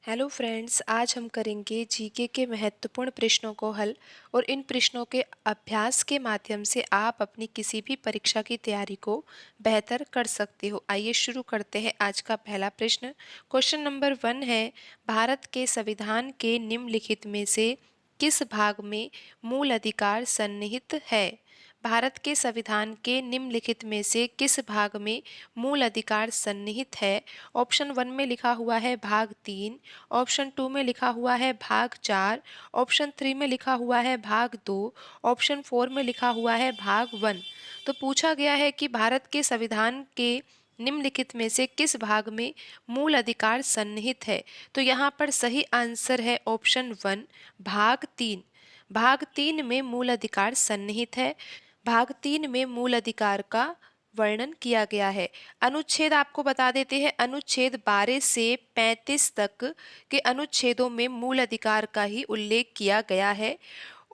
Hello friends, आज हम करेंगे जीके के महत्वपूर्ण प्रश्नों को हल। और इन प्रश्नों के अभ्यास के माध्यम से आप अपनी किसी भी परीक्षा की तैयारी को बेहतर कर सकते हो। आइए शुरू करते हैं आज का पहला प्रश्न। क्वेश्चन नंबर 1 है, भारत के संविधान के निम्नलिखित में से किस भाग में मूल अधिकार सन्निहित है? भारत के संविधान के निम्नलिखित में से किस भाग में मूल अधिकार सन्निहित है? ऑप्शन 1 में लिखा हुआ है भाग 3, ऑप्शन 2 में लिखा हुआ है भाग 4, ऑप्शन 3 में लिखा हुआ है भाग 2, ऑप्शन 4 में लिखा हुआ है भाग 1। तो पूछा गया है कि भारत के संविधान के निम्नलिखित में से किस भाग में मूल अधिकार सन्निहित है? तो यहाँ पर सही आंसर है ऑप्शन 1, भाग 3। भाग 3 में मूल अधिकार सन्निहित है। भाग 3 में मूल अधिकार का वर्णन किया गया है। अनुच्छेद आपको बता देते हैं, अनुच्छेद 12 से 35 तक के अनुच्छेदों में मूल अधिकार का ही उल्लेख किया गया है।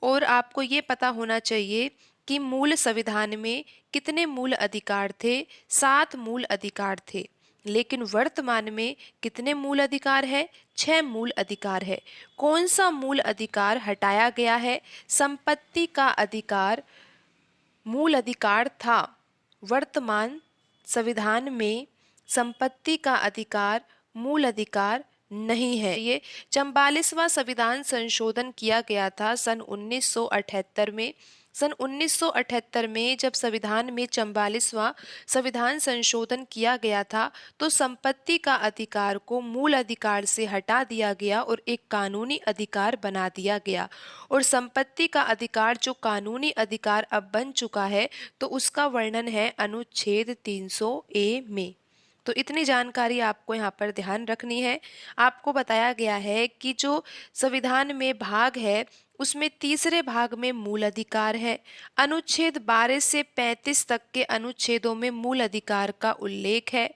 और आपको ये पता होना चाहिए कि मूल संविधान में कितने मूल अधिकार थे? 7 मूल अधिकार थे। लेकिन वर्तमान में कितने मूल अधिकार है? 6 मूल अधिकार है। कौन सा मूल अधिकार हटाया गया है? संपत्ति का अधिकार मूल अधिकार था। वर्तमान संविधान में संपत्ति का अधिकार मूल अधिकार नहीं है। ये 44वां संविधान संशोधन किया गया था सन 1978 में। सन 1978 में जब संविधान में 44वां संविधान संशोधन किया गया था तो संपत्ति का अधिकार को मूल अधिकार से हटा दिया गया और एक कानूनी अधिकार बना दिया गया। और संपत्ति का अधिकार जो कानूनी अधिकार अब बन चुका है तो उसका वर्णन है अनुच्छेद 300 ए में। तो इतनी जानकारी आपको यहाँ पर ध्यान रखनी है। आपको बताया गया है कि जो संविधान में भाग है उसमें तीसरे भाग में मूल अधिकार है। अनुच्छेद 12 से 35 तक के अनुच्छेदों में मूल अधिकार का उल्लेख है।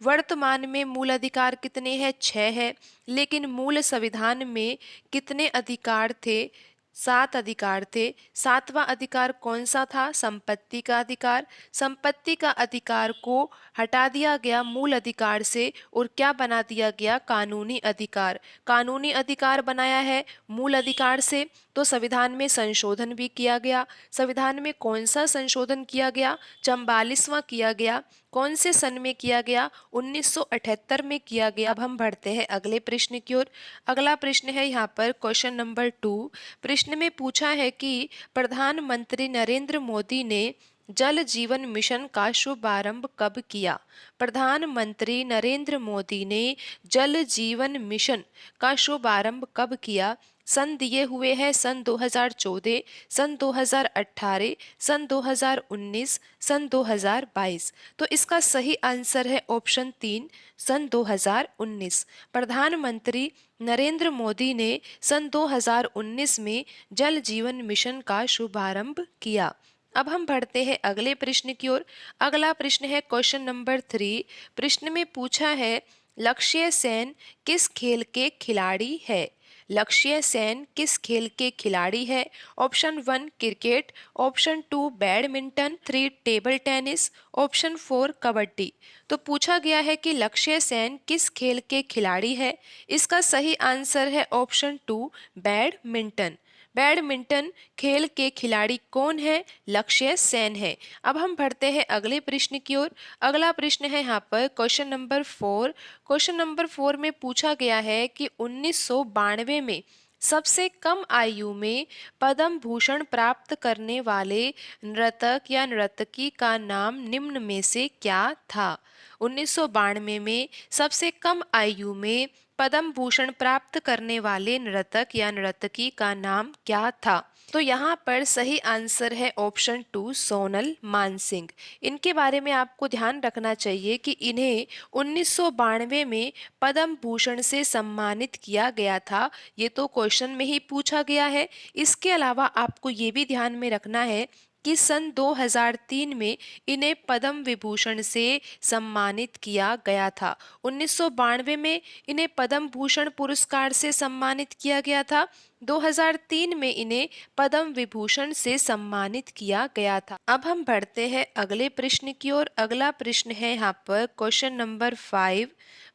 वर्तमान में मूल अधिकार कितने हैं? 6 है। लेकिन मूल संविधान में कितने अधिकार थे? 7 अधिकार थे। 7वां अधिकार कौन सा था? संपत्ति का अधिकार। संपत्ति का अधिकार को हटा दिया गया मूल अधिकार से और क्या बना दिया गया? कानूनी अधिकार। कानूनी अधिकार बनाया है मूल अधिकार से तो संविधान में संशोधन भी किया गया। संविधान में कौन सा संशोधन किया गया? 44वां किया गया। कौन से सन में किया गया? 1978 में किया गया। अब हम बढ़ते हैं अगले प्रश्न की ओर। अगला प्रश्न है यहाँ पर क्वेश्चन नंबर 2। प्रश्न में पूछा है कि प्रधानमंत्री नरेंद्र मोदी ने जल जीवन मिशन का शुभारंभ कब किया? प्रधानमंत्री नरेंद्र मोदी ने जल जीवन मिशन का शुभारंभ कब किया? सन दिए हुए हैं सन 2014, सन 2018, सन 2019, सन 2022। तो इसका सही आंसर है ऑप्शन 3, सन 2019। प्रधानमंत्री नरेंद्र मोदी ने सन 2019 में जल जीवन मिशन का शुभारंभ किया। अब हम बढ़ते हैं अगले प्रश्न की ओर। अगला प्रश्न है क्वेश्चन नंबर 3। प्रश्न में पूछा है, लक्ष्य सेन किस खेल के खिलाड़ी है? लक्ष्य सेन किस खेल के खिलाड़ी है? Option 1 cricket, option 2 badminton, 3 table tennis, option 4 kabaddi. तो पूछा गया है कि लक्ष्य सेन किस खेल के खिलाड़ी है? इसका सही आंसर है ऑप्शन 2 बैडमिंटन। बैडमिंटन खेल के खिलाड़ी कौन है? लक्ष्य सेन है। अब हम बढ़ते हैं अगले प्रश्न की ओर। अगला प्रश्न है यहाँ पर क्वेश्चन नंबर 4। क्वेश्चन नंबर 4 में पूछा गया है कि 1992 में सबसे कम आयु में पद्म भूषण प्राप्त करने वाले नर्तक या नर्तकी का नाम निम्न में से क्या था? 1992 में सबसे कम आयु में पद्म भूषण प्राप्त करने वाले नर्तक या नर्तकी का नाम क्या था? तो यहाँ पर सही आंसर है ऑप्शन 2 सोनल मानसिंह। इनके बारे में आपको ध्यान रखना चाहिए कि इन्हें 1992 में पद्म भूषण से सम्मानित किया गया था। ये तो क्वेश्चन में ही पूछा गया है। इसके अलावा आपको ये भी ध्यान में रखना है कि सन 2003 में इन्हें पद्म विभूषण से सम्मानित किया गया था। 1992 में इन्हें पद्म भूषण पुरस्कार से सम्मानित किया गया था। 2003 में इन्हें पद्म विभूषण से सम्मानित किया गया था। अब हम बढ़ते हैं अगले प्रश्न की ओर। अगला प्रश्न है यहाँ पर क्वेश्चन नंबर 5।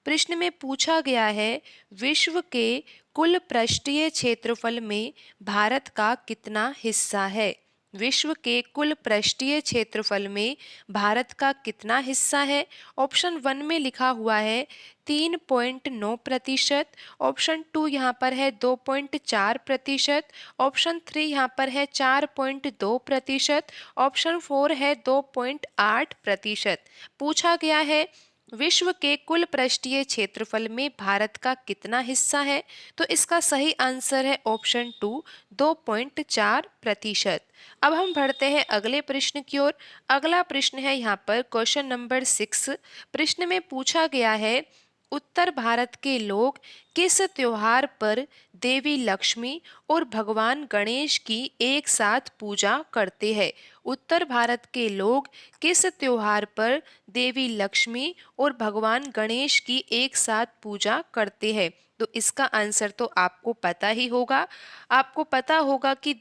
प्रश्न में पूछा गया है विश्व के कुल पृष्ठीय क्षेत्रफल में भारत का कितना हिस्सा है। विश्व के कुल पृष्ठीय क्षेत्रफल में भारत का कितना हिस्सा है। ऑप्शन 1 में लिखा हुआ है 3.9%, ऑप्शन 2 यहाँ पर है 2.4%, ऑप्शन 3 यहाँ पर है 4.2%, ऑप्शन 4 है 2.8%। पूछा गया है विश्व के कुल पृष्ठीय क्षेत्रफल में भारत का कितना हिस्सा है, तो इसका सही आंसर है ऑप्शन 2 2.4%। अब हम बढ़ते हैं अगले प्रश्न की ओर। अगला प्रश्न है यहाँ पर क्वेश्चन नंबर 6। प्रश्न में पूछा गया है उत्तर भारत के लोग किस त्योहार पर देवी लक्ष्मी और भगवान गणेश की एक साथ पूजा करते हैं। उत्तर भारत के लोग किस त्योहार पर देवी लक्ष्मी और भगवान गणेश की एक साथ पूजा करते हैं। तो इसका आंसर तो आपको पता ही होगा। आपको पता होगा कि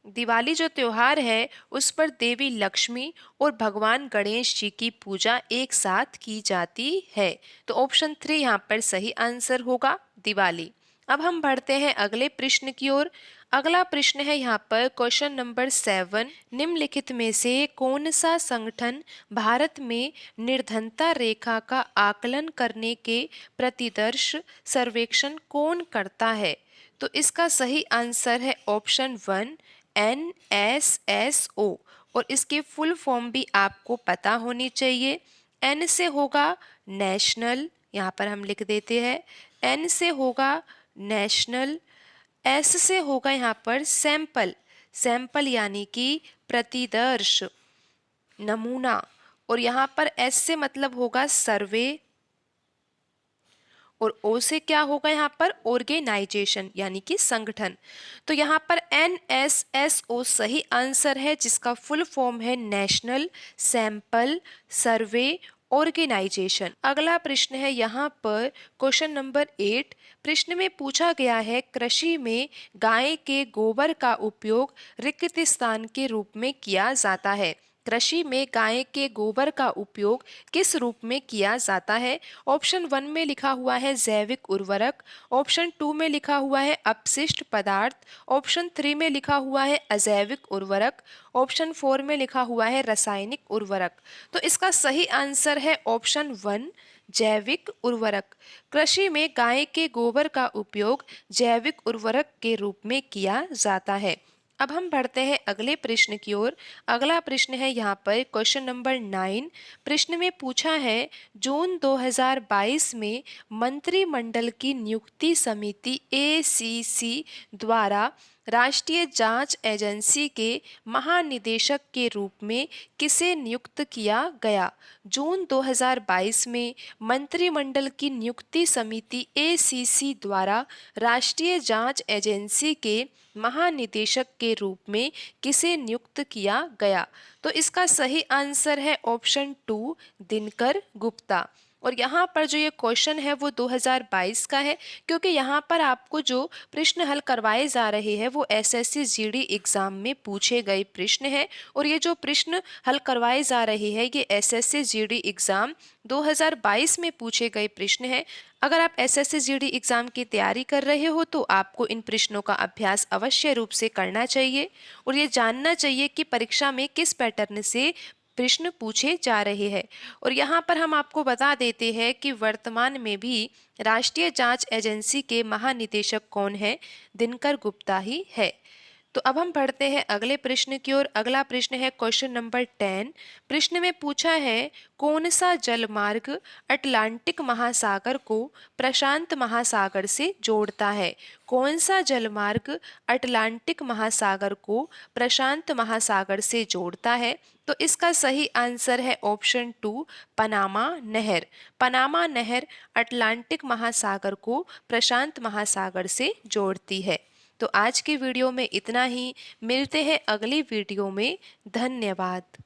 दिवाली जो त्योहार है उस पर देवी लक्ष्मी और भगवान गणेश जी की पूजा एक साथ की जाती है। तो ऑप्शन 3 यहाँ पर सही आंसर होगा, दिवाली। अब हम बढ़ते हैं अगले प्रश्न की ओर। अगला प्रश्न है यहाँ पर क्वेश्चन नंबर 7। निम्नलिखित में से कौन सा संगठन भारत में निर्धनता रेखा का आकलन करने के प्रतिदर्श सर्वेक्षण कौन करता है। तो इसका सही आंसर है ऑप्शन 1 NSSO, और इसके फुल फॉर्म भी आपको पता होनी चाहिए। N से होगा नेशनल, यहाँ पर हम लिख देते हैं N से होगा नेशनल, S से होगा यहाँ पर सैंपल यानी कि प्रतिदर्श, नमूना, और यहाँ पर S से मतलब होगा सर्वे, और ओ से क्या होगा यहाँ पर ऑर्गेनाइजेशन यानी कि संगठन। तो यहाँ पर NSSO सही आंसर है, जिसका फुल फॉर्म है नेशनल सैंपल सर्वे ऑर्गेनाइजेशन। अगला प्रश्न है यहाँ पर क्वेश्चन नंबर 8। प्रश्न में पूछा गया है कृषि में गाय के गोबर का उपयोग रिक्त स्थान के रूप में किया जाता है। कृषि में गाय के गोबर का उपयोग किस रूप में किया जाता है। ऑप्शन 1 में लिखा हुआ है जैविक उर्वरक, ऑप्शन 2 में लिखा हुआ है अपशिष्ट पदार्थ, ऑप्शन 3 में लिखा हुआ है अजैविक उर्वरक, ऑप्शन 4 में लिखा हुआ है रासायनिक उर्वरक। तो इसका सही आंसर है ऑप्शन 1 जैविक उर्वरक। कृषि में गाय के गोबर का उपयोग जैविक उर्वरक के रूप में किया जाता है। अब हम बढ़ते हैं अगले प्रश्न की ओर। अगला प्रश्न है यहाँ पर क्वेश्चन नंबर 9। प्रश्न में पूछा है जून 2022 में मंत्रिमंडल की नियुक्ति समिति ACC द्वारा राष्ट्रीय जांच एजेंसी के महानिदेशक के रूप में किसे नियुक्त किया गया। जून 2022 में मंत्रिमंडल की नियुक्ति समिति ACC द्वारा राष्ट्रीय जांच एजेंसी के महानिदेशक के रूप में किसे नियुक्त किया गया। तो इसका सही आंसर है ऑप्शन 2 दिनकर गुप्ता। और यहाँ पर जो ये क्वेश्चन है वो 2022 का है, क्योंकि यहाँ पर आपको जो प्रश्न हल करवाए जा रहे हैं वो SSC GD एग्जाम में पूछे गए प्रश्न है। और ये जो प्रश्न हल करवाए जा रहे हैं ये SSC GD एग्जाम 2022 में पूछे गए प्रश्न है। अगर आप SSC GD एग्जाम की तैयारी कर रहे हो तो आपको इन प्रश्नों का अभ्यास अवश्य रूप से करना चाहिए और ये जानना चाहिए कि परीक्षा में किस पैटर्न से प्रश्न पूछे जा रहे हैं। और यहाँ पर हम आपको बता देते हैं कि वर्तमान में भी राष्ट्रीय जांच एजेंसी के महानिदेशक कौन है, दिनकर गुप्ता ही है। तो अब हम बढ़ते हैं अगले प्रश्न की ओर। अगला प्रश्न है क्वेश्चन नंबर 10। प्रश्न में पूछा है कौन सा जलमार्ग अटलांटिक महासागर को प्रशांत महासागर से जोड़ता है। कौन सा जलमार्ग अटलांटिक महासागर को प्रशांत महासागर से जोड़ता है। तो इसका सही आंसर है ऑप्शन 2 पनामा नहर। पनामा नहर अटलांटिक महासागर को प्रशांत महासागर से जोड़ती है। तो आज की वीडियो में इतना ही। मिलते हैं अगली वीडियो में। धन्यवाद।